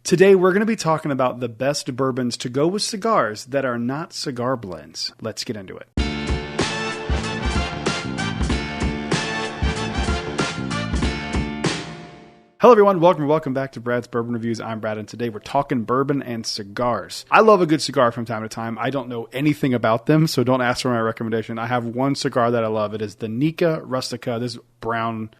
Today, we're going to be talking about the best bourbons to go with cigars that are not cigar blends. Let's get into it. Hello everyone, welcome back to Brad's Bourbon Reviews. I'm Brad, and today we're talking bourbon and cigars. I love a good cigar from time to time. I don't know anything about them, so don't ask for my recommendation. I have one cigar that I love. It is the Nica Rustica, this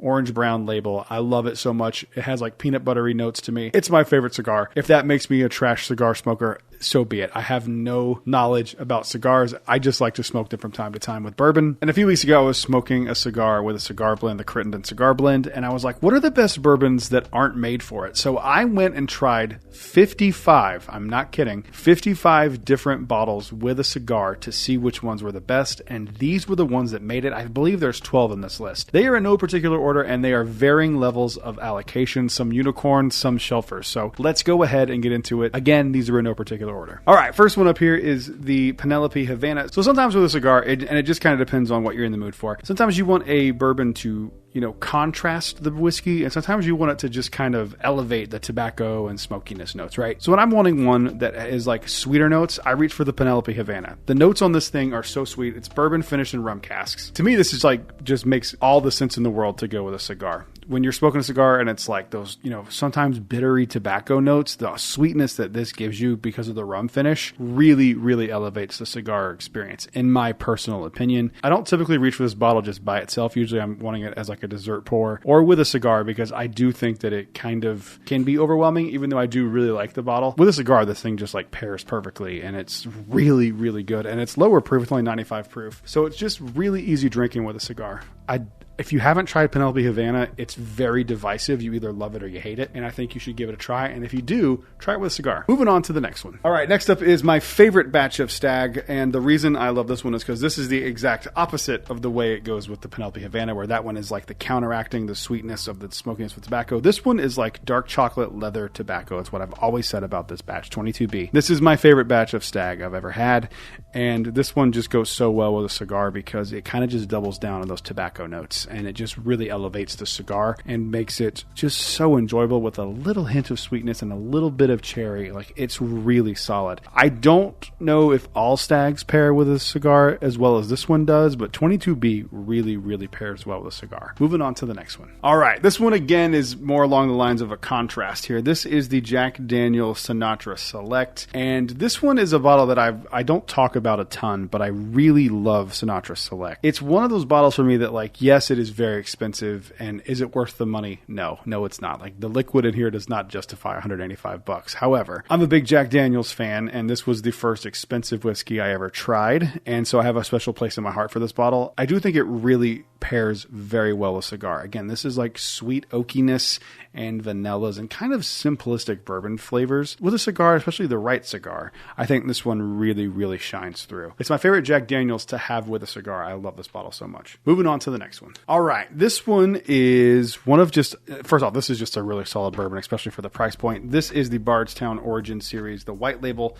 orange brown label. I love it so much. It has like peanut buttery notes to me. It's my favorite cigar. If that makes me a trash cigar smoker, so be it. I have no knowledge about cigars. I just like to smoke them from time to time with bourbon. And a few weeks ago, I was smoking a cigar with a cigar blend, the Crittenden Cigar Blend, and I was like, what are the best bourbons that aren't made for it? So I went and tried 55, I'm not kidding, 55 different bottles with a cigar to see which ones were the best, and these were the ones that made it. I believe there's 12 in this list. They are in no particular order, and they are varying levels of allocation, some unicorns, some shelfers. So let's go ahead and get into it. Again, these are in no particular order. All right, first one up here is the Penelope Havana. So sometimes with a cigar, and it just kind of depends on what you're in the mood for. Sometimes you want a bourbon to contrast the whiskey, and sometimes you want it to just kind of elevate the tobacco and smokiness notes, right? So when I'm wanting one that is like sweeter notes, I reach for the Penelope Havana. The notes on this thing are so sweet. It's bourbon finished in rum casks. To me, this is like, just makes all the sense in the world to go with a cigar. When you're smoking a cigar and it's like those, sometimes bittery tobacco notes, the sweetness that this gives you because of the rum finish really, really elevates the cigar experience, in my personal opinion. I don't typically reach for this bottle just by itself. Usually I'm wanting it as like a dessert pour or with a cigar, because I do think that it kind of can be overwhelming, even though I do really like the bottle. With a cigar, this thing just like pairs perfectly, and it's really, really good. And it's lower proof, it's only 95 proof. So it's just really easy drinking with a cigar. If you haven't tried Penelope Havana, it's very divisive. You either love it or you hate it, and I think you should give it a try. And if you do, try it with a cigar. Moving on to the next one. All right, next up is my favorite batch of Stagg, and the reason I love this one is because this is the exact opposite of the way it goes with the Penelope Havana, where that one is like the counteracting the sweetness of the smokiness with tobacco. This one is like dark chocolate leather tobacco. It's what I've always said about this batch, 22B. This is my favorite batch of Stagg I've ever had, and this one just goes so well with a cigar because it kind of just doubles down on those tobacco notes, and it just really elevates the cigar and makes it just so enjoyable with a little hint of sweetness and a little bit of cherry. Like, it's really solid. I don't know if all Staggs pair with a cigar as well as this one does, but 22B really, really pairs well with a cigar. Moving on to the next one. All right, this one again is more along the lines of a contrast here. This is the Jack Daniel's Sinatra Select, and this one is a bottle that I don't talk about a ton, but I really love Sinatra Select. It's one of those bottles for me that, like, yes, it is very expensive, and is it worth the money? No, it's not. Like, the liquid in here does not justify $185. However, I'm a big Jack Daniel's fan, and this was the first expensive whiskey I ever tried, and so I have a special place in my heart for this bottle. I do think it really pairs very well with cigar. Again, this is like sweet oakiness and vanillas and kind of simplistic bourbon flavors with a cigar, especially the right cigar. I think this one really, really shines through. It's my favorite Jack Daniel's to have with a cigar. I love this bottle so much. Moving on to the next one. All right, this one is one of first off, this is just a really solid bourbon, especially for the price point. This is the Bardstown Origin Series, the white label.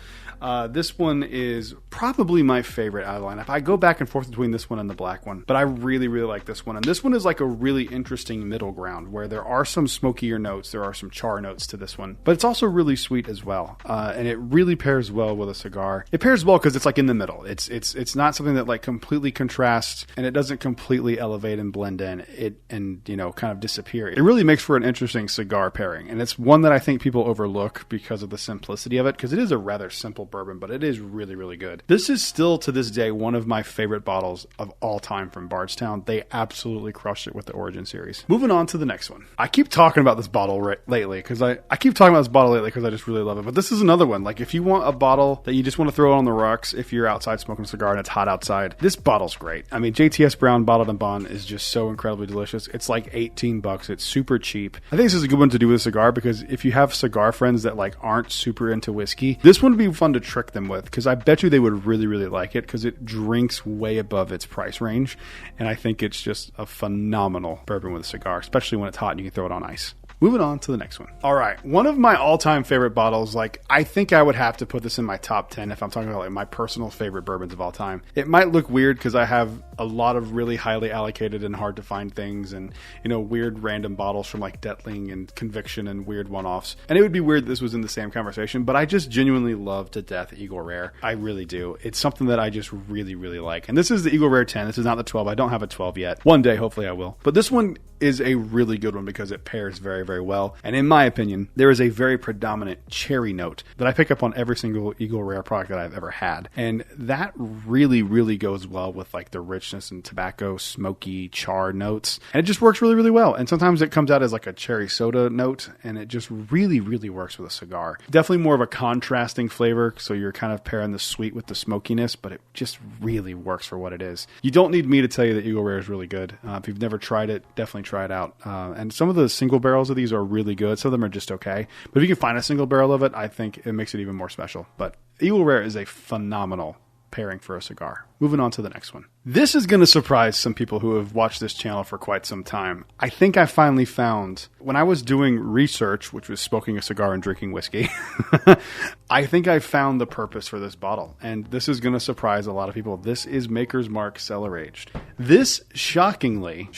This one is probably my favorite out of the lineup. I go back and forth between this one and the black one, but I really, really like this one. And this one is like a really interesting middle ground where there are some smokier notes, there are some char notes to this one, but it's also really sweet as well. And it really pairs well with a cigar. It pairs well because it's like in the middle. It's not something that like completely contrasts, and it doesn't completely elevate and blend in it and kind of disappear. It really makes for an interesting cigar pairing, and it's one that I think people overlook because of the simplicity of it, because it is a rather simple bourbon, but it is really, really good. This is still to this day one of my favorite bottles of all time from Bardstown. They absolutely crushed it with the Origin Series. Moving on to the next one. I keep talking about this bottle lately because I keep talking about this bottle lately because I just really love it. But this is another one. Like, if you want a bottle that you just want to throw on the rocks if you're outside smoking a cigar and it's hot outside, this bottle's great. I mean, JTS Brown Bottled-in-Bond is just so incredibly delicious. It's like $18. It's super cheap. I think this is a good one to do with a cigar because if you have cigar friends that like aren't super into whiskey, this one would be fun to trick them with, because I bet you they would really, really like it because it drinks way above its price range. And I think it's just a phenomenal bourbon with a cigar, especially when it's hot and you can throw it on ice. Moving on to the next one. All right. One of my all-time favorite bottles, like, I think I would have to put this in my top 10 if I'm talking about like my personal favorite bourbons of all time. It might look weird because I have a lot of really highly allocated and hard to find things, and weird random bottles from like Dettling and Conviction and weird one-offs. And it would be weird this was in the same conversation, but I just genuinely love to death Eagle Rare. I really do. It's something that I just really, really like. And this is the Eagle Rare 10. This is not the 12. I don't have a 12 yet. One day, hopefully I will. But this one is a really good one because it pairs very, very well. And in my opinion, there is a very predominant cherry note that I pick up on every single Eagle Rare product that I've ever had. And that really, really goes well with like the richness and tobacco, smoky, char notes. And it just works really, really well. And sometimes it comes out as like a cherry soda note, and it just really, really works with a cigar. Definitely more of a contrasting flavor, so you're kind of pairing the sweet with the smokiness, but it just really works for what it is. You don't need me to tell you that Eagle Rare is really good. If you've never tried it, definitely try it out. And some of the single barrels of these are really good. Some of them are just okay. But if you can find a single barrel of it, I think it makes it even more special. But Eagle Rare is a phenomenal pairing for a cigar. Moving on to the next one. This is going to surprise some people who have watched this channel for quite some time. I think I finally found, when I was doing research, which was smoking a cigar and drinking whiskey, I think I found the purpose for this bottle. And this is going to surprise a lot of people. This is Maker's Mark Cellar Aged. This, shockingly,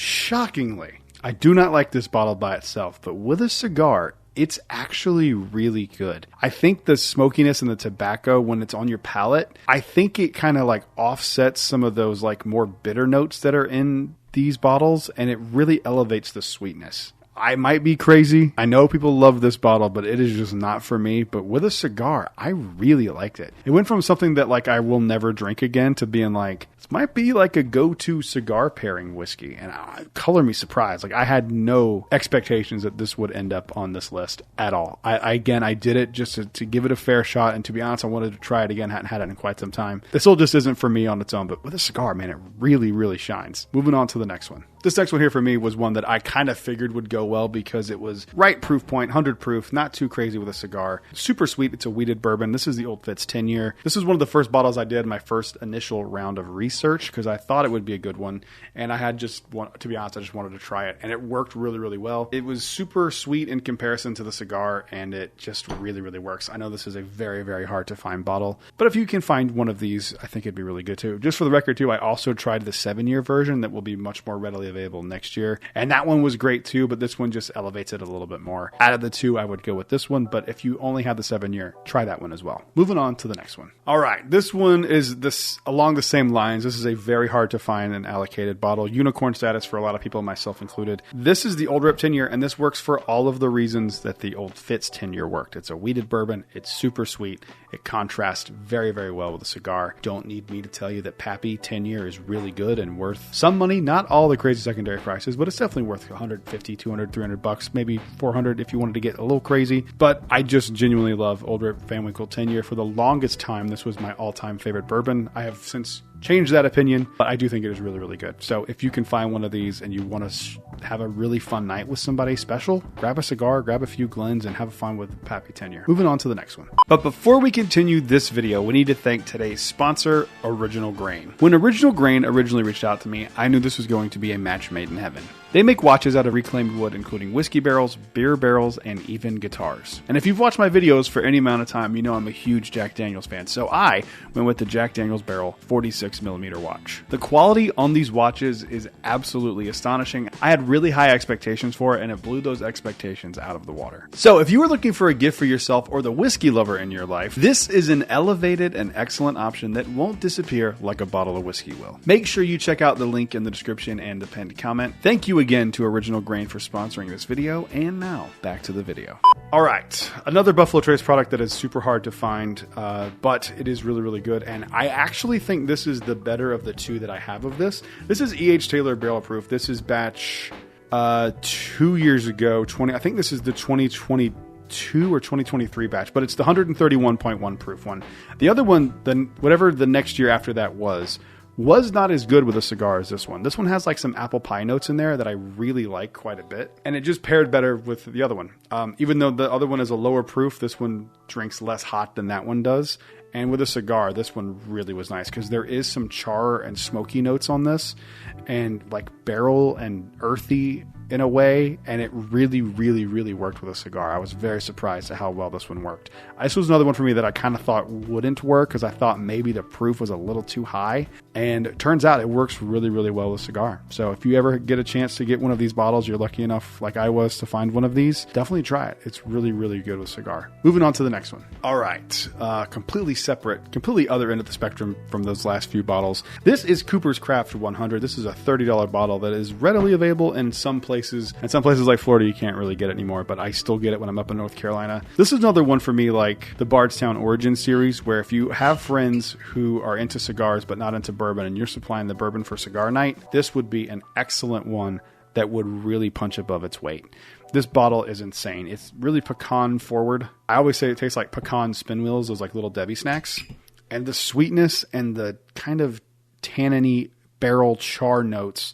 I do not like this bottle by itself, but with a cigar, it's actually really good. I think the smokiness and the tobacco, when it's on your palate, I think it kind of like offsets some of those like more bitter notes that are in these bottles, and it really elevates the sweetness. I might be crazy. I know people love this bottle, but it is just not for me. But with a cigar, I really liked it. It went from something that like I will never drink again to being like, this might be like a go-to cigar pairing whiskey. And color me surprised. Like I had no expectations that this would end up on this list at all. I did it just to give it a fair shot. And to be honest, I wanted to try it again. Hadn't had it in quite some time. This still just isn't for me on its own. But with a cigar, man, it really, really shines. Moving on to the next one. This next one here for me was one that I kind of figured would go well because it was right proof point, 100 proof, not too crazy with a cigar. Super sweet. It's a wheated bourbon. This is the Old Fitz 10-year. This is one of the first bottles I did my first initial round of research because I thought it would be a good one. And I had to be honest, I just wanted to try it. And it worked really, really well. It was super sweet in comparison to the cigar, and it just really, really works. I know this is a very, very hard to find bottle, but if you can find one of these, I think it'd be really good too. Just for the record too, I also tried the 7-year version that will be much more readily available next year. And that one was great too, but this one just elevates it a little bit more. Out of the two, I would go with this one, but if you only have the 7-year, try that one as well. Moving on to the next one. All right, this one is along the same lines. This is a very hard to find and allocated bottle. Unicorn status for a lot of people, myself included. This is the Old Rip 10-year, and this works for all of the reasons that the Old Fitz 10-year worked. It's a wheated bourbon. It's super sweet. It contrasts very, very well with a cigar. Don't need me to tell you that Pappy 10-year is really good and worth some money. Not all the crazy secondary prices, but it's definitely worth $150, $200, $300, maybe $400 if you wanted to get a little crazy. But I just genuinely love Old Rip Van Winkle 10-year. For the longest time, this was my all-time favorite bourbon. I have since changed that opinion, but I do think it is really, really good. So if you can find one of these and you want to have a really fun night with somebody special, grab a cigar, grab a few Glens, and have fun with Pappy 10-year. Moving on to the next one. But before we continue this video, we need to thank today's sponsor, Original Grain. When Original Grain originally reached out to me, I knew this was going to be a match made in heaven. They make watches out of reclaimed wood, including whiskey barrels, beer barrels, and even guitars. And if you've watched my videos for any amount of time, you know I'm a huge Jack Daniels fan, so I went with the Jack Daniels Barrel 46mm watch. The quality on these watches is absolutely astonishing. I had really high expectations for it, and it blew those expectations out of the water. So if you were looking for a gift for yourself or the whiskey lover in your life, this is an elevated and excellent option that won't disappear like a bottle of whiskey will. Make sure you check out the link in the description and the pinned comment. Thank you again to Original Grain for sponsoring this video, and now back to the video. All right, another Buffalo Trace product that is super hard to find, but it is really, really good, and I actually think this is the better of the two that I have of this. This is E.H. Taylor Barrel Proof. This is batch 2 years ago, I think this is the 2022 or 2023 batch, but it's the 131.1 proof one. The other one, then whatever the next year after that was not as good with a cigar as this one. This one has like some apple pie notes in there that I really like quite a bit, and it just paired better with the other one. Even though the other one is a lower proof, this one drinks less hot than that one does. And with a cigar, this one really was nice because there is some char and smoky notes on this, and like barrel and earthy in a way, and it really, really, really worked with a cigar. I was very surprised at how well this one worked. This was another one for me that I kind of thought wouldn't work because I thought maybe the proof was a little too high, and it turns out it works really, really well with a cigar. So if you ever get a chance to get one of these bottles, you're lucky enough like I was to find one of these, definitely try it. It's really, really good with cigar. Moving on to the next one. All right, completely separate, completely other end of the spectrum from those last few bottles. This is Cooper's Craft 100. This is a $30 bottle that is readily available in some places. In some places like Florida, you can't really get it anymore, but I still get it when I'm up in North Carolina. This is another one for me like the Bardstown Origin series, where if you have friends who are into cigars but not into bourbon and you're supplying the bourbon for cigar night, this would be an excellent one that would really punch above its weight. This bottle is insane. It's really pecan forward. I always say it tastes like pecan spin wheels, those like little Debbie snacks. And the sweetness and the kind of tanniny barrel char notes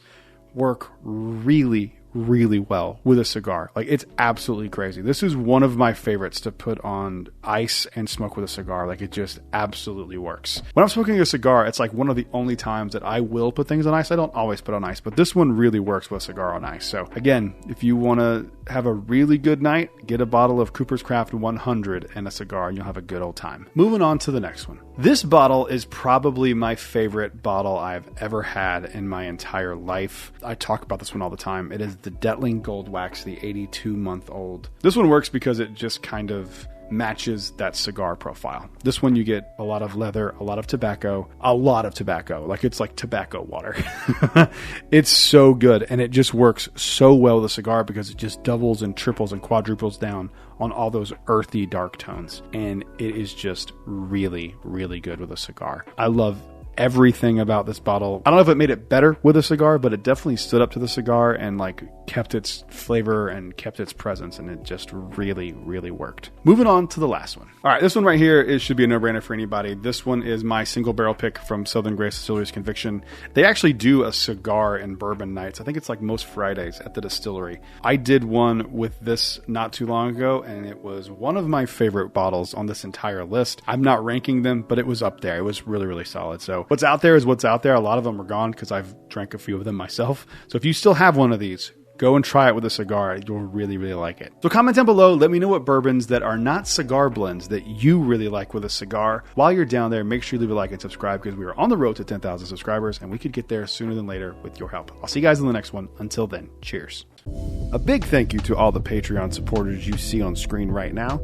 work really, really well with a cigar. Like, it's absolutely crazy. This is one of my favorites to put on ice and smoke with a cigar. Like, it just absolutely works. When I'm smoking a cigar, it's like one of the only times that I will put things on ice. I don't always put on ice, but this one really works with a cigar on ice. So again, if you want to have a really good night, get a bottle of Cooper's Craft 100 and a cigar, and you'll have a good old time. Moving on to the next one. This bottle is probably my favorite bottle I've ever had in my entire life. I talk about this one all the time. It is the Dettling Gold Wax, the 82-month-old. This one works because it just kind of matches that cigar profile. This one you get a lot of leather, a lot of tobacco. Like, it's like tobacco water. It's so good, and it just works so well with a cigar because it just doubles and triples and quadruples down on all those earthy dark tones, and it is just really, really good with a cigar. I love everything about this bottle. I don't know if it made it better with a cigar, but it definitely stood up to the cigar and like kept its flavor and kept its presence, and it just really, really worked. Moving on to the last one. All right, this one right here should be a no-brainer for anybody. This one is my single barrel pick from Southern Grace Distillery's Conviction. They actually do a cigar and bourbon nights. I think it's like most Fridays at the distillery. I did one with this not too long ago, and it was one of my favorite bottles on this entire list. I'm not ranking them, but it was up there. It was really, really solid. So what's out there is what's out there. A lot of them are gone because I've drank a few of them myself. So if you still have one of these, go and try it with a cigar. You'll really, really like it. So comment down below. Let me know what bourbons that are not cigar blends that you really like with a cigar. While you're down there, make sure you leave a like and subscribe because we are on the road to 10,000 subscribers and we could get there sooner than later with your help. I'll see you guys in the next one. Until then, cheers. A big thank you to all the Patreon supporters you see on screen right now.